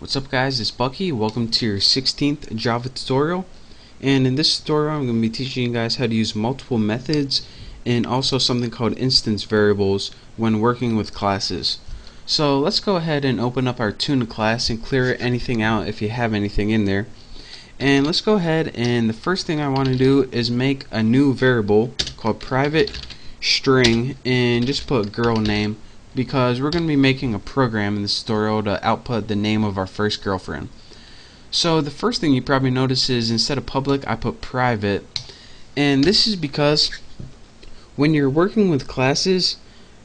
What's up guys, it's Bucky. Welcome to your 16th Java tutorial, and in this tutorial I'm going to be teaching you guys how to use multiple methods and also something called instance variables when working with classes. So let's go ahead and open up our tuna class and clear anything out if you have anything in there. And let's go ahead, and the first thing I want to do is make a new variable called private string and just put girl name, because we're going to be making a program in this tutorial to output the name of our first girlfriend. So the first thing you probably notice is instead of public I put private, and this is because when you're working with classes,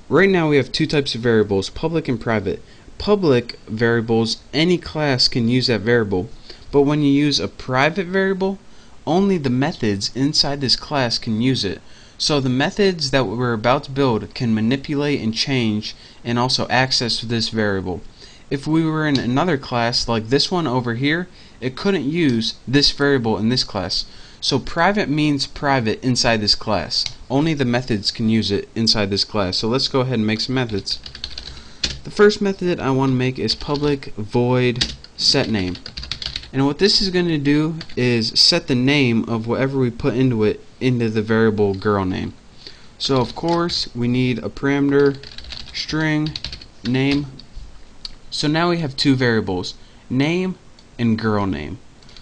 right now we have two types of variables, public and private. Public variables, any class can use that variable, but when you use a private variable, only the methods inside this class can use it. So the methods that we're about to build can manipulate and change and also access this variable. If we were in another class like this one over here, it couldn't use this variable in this class. So private means private inside this class. Only the methods can use it inside this class. So let's go ahead and make some methods. The first method I want to make is public void set name. And what this is going to do is set the name of whatever we put into it into the variable girl name. So of course we need a parameter string name. So now we have two variables, name and girl name.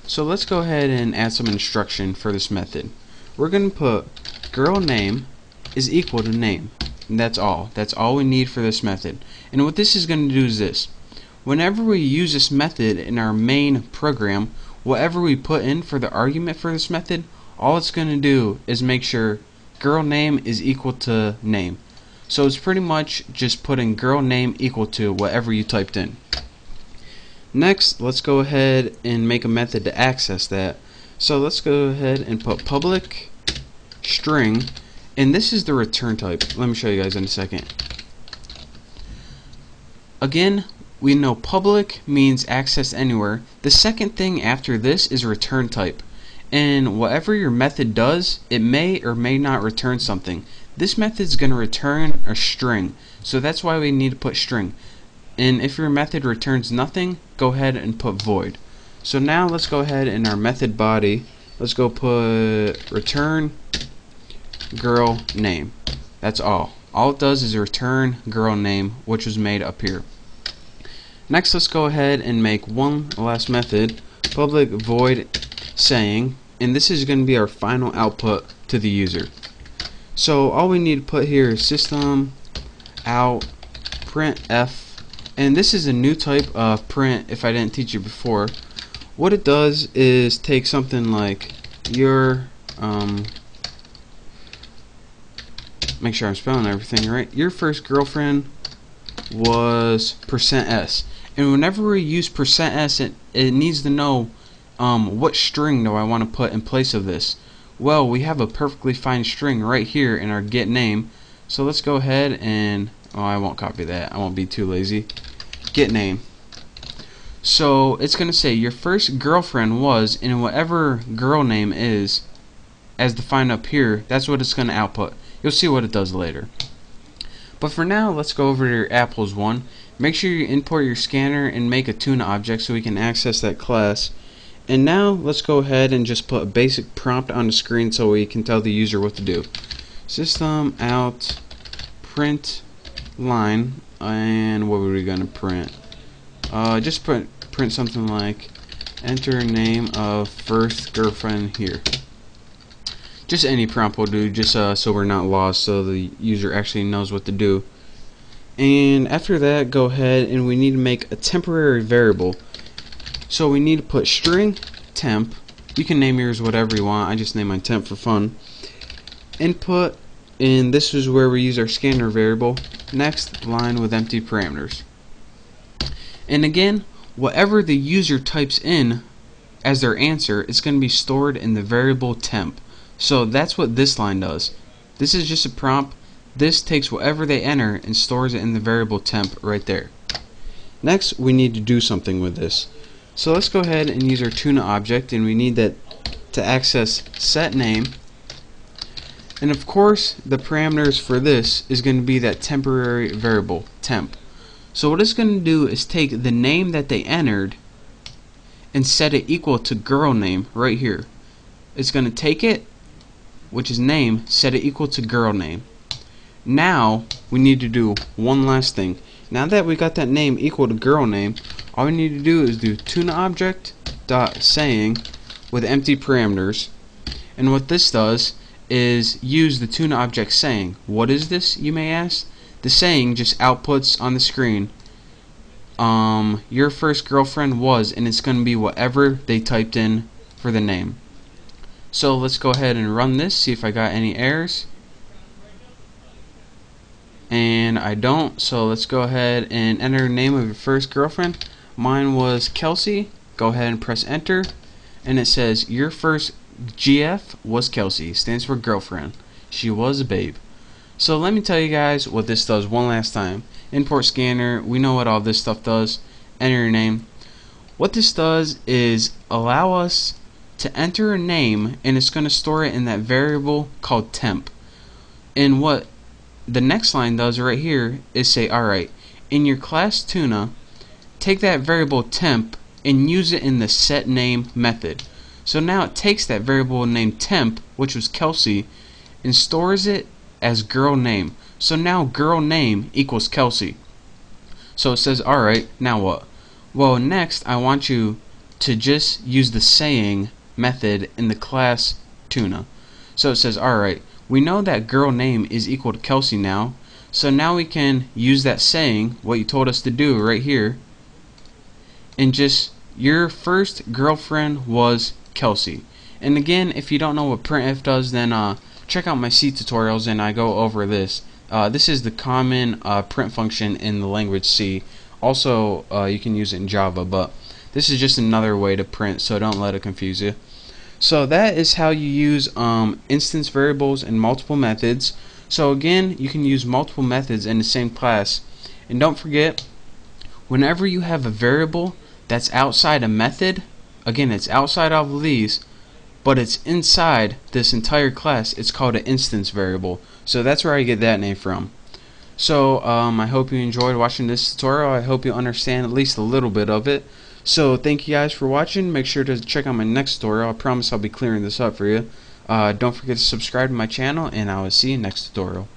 So let's go ahead and add some instruction for this method. We're going to put girl name is equal to name, and that's all we need for this method. And what this is going to do is this: whenever we use this method in our main program, whatever we put in for the argument for this method, all it's going to do is make sure girl name is equal to name. So it's pretty much just putting girl name equal to whatever you typed in. Next, let's go ahead and make a method to access that. So let's go ahead and put public string, and this is the return type. Let me show you guys in a second. Again, we know public means access anywhere. The second thing after this is return type. And whatever your method does, it may or may not return something. This method is going to return a string, so that's why we need to put string. And if your method returns nothing, go ahead and put void. So now let's go ahead in our method body, let's go put return girl name. That's all it does is return girl name, which was made up here. Next, let's go ahead and make one last method, public void saying, and this is going to be our final output to the user. So all we need to put here is system out printf, and this is a new type of print if I didn't teach you before. What it does is take something like your make sure I'm spelling everything right. Your first girlfriend was %s, and whenever we use %s, it needs to know what string do I want to put in place of this. Well, we have a perfectly fine string right here in our get name, so let's go ahead and I won't copy that, I won't be too lazy. Get name. So it's going to say your first girlfriend was, and whatever girl name is as defined up here, that's what it's going to output. You'll see what it does later. But for now, let's go over to your apples one. Make sure you import your scanner and make a tuna object so we can access that class. And now let's go ahead and just put a basic prompt on the screen so we can tell the user what to do. System out print line, and what were we going to print? Just print something like enter name of first girlfriend here. Just any prompt will do, just so we're not lost, so the user actually knows what to do. And after that, go ahead and we need to make a temporary variable. So we need to put string temp. You can name yours whatever you want. I just name mine temp for fun. Input, and this is where we use our scanner variable. Next line with empty parameters. And again, whatever the user types in as their answer is going to be stored in the variable temp. So that's what this line does. This is just a prompt. This takes whatever they enter and stores it in the variable temp right there. Next, we need to do something with this. So let's go ahead and use our tuna object, and we need that to access set name. And of course, the parameters for this is going to be that temporary variable temp. So what it's going to do is take the name that they entered and set it equal to girl name right here. It's going to take it, which is name, set it equal to girl name. Now we need to do one last thing. Now that we got that name equal to girl name, all we need to do is do tuna object dot saying with empty parameters. And what this does is use the tuna object saying. What is this, you may ask? The saying just outputs on the screen your first girlfriend was, and it's going to be whatever they typed in for the name. So let's go ahead and run this, see if I got any errors. And I don't, so let's go ahead and enter the name of your first girlfriend. Mine was Kelsey. Go ahead and press enter, and it says your first GF was Kelsey, stands for girlfriend. She was a babe. So let me tell you guys what this does one last time. Import scanner, we know what all this stuff does. Enter your name. What this does is allow us to enter a name, and it's going to store it in that variable called temp. And what the next line does right here is say, alright, in your class tuna, take that variable temp and use it in the set name method. So now it takes that variable named temp, which was Kelsey, and stores it as girl name. So now girl name equals Kelsey. So it says, alright, now what? Well, next I want you to just use the saying method in the class tuna. So it says, alright, we know that girl name is equal to Kelsey now. So now we can use that saying, what you told us to do right here, and just your first girlfriend was Kelsey. And again, if you don't know what printf does, then check out my C tutorials and I go over this. This is the common print function in the language C. Also, you can use it in Java, but this is just another way to print, so don't let it confuse you. So that is how you use instance variables and multiple methods. So again, you can use multiple methods in the same class. And don't forget, whenever you have a variable that's outside a method, again, it's outside of these, but it's inside this entire class, it's called an instance variable. So that's where I get that name from. So I hope you enjoyed watching this tutorial. I hope you understand at least a little bit of it. So thank you guys for watching. Make sure to check out my next tutorial. I promise I'll be clearing this up for you. Don't forget to subscribe to my channel, and I will see you next tutorial.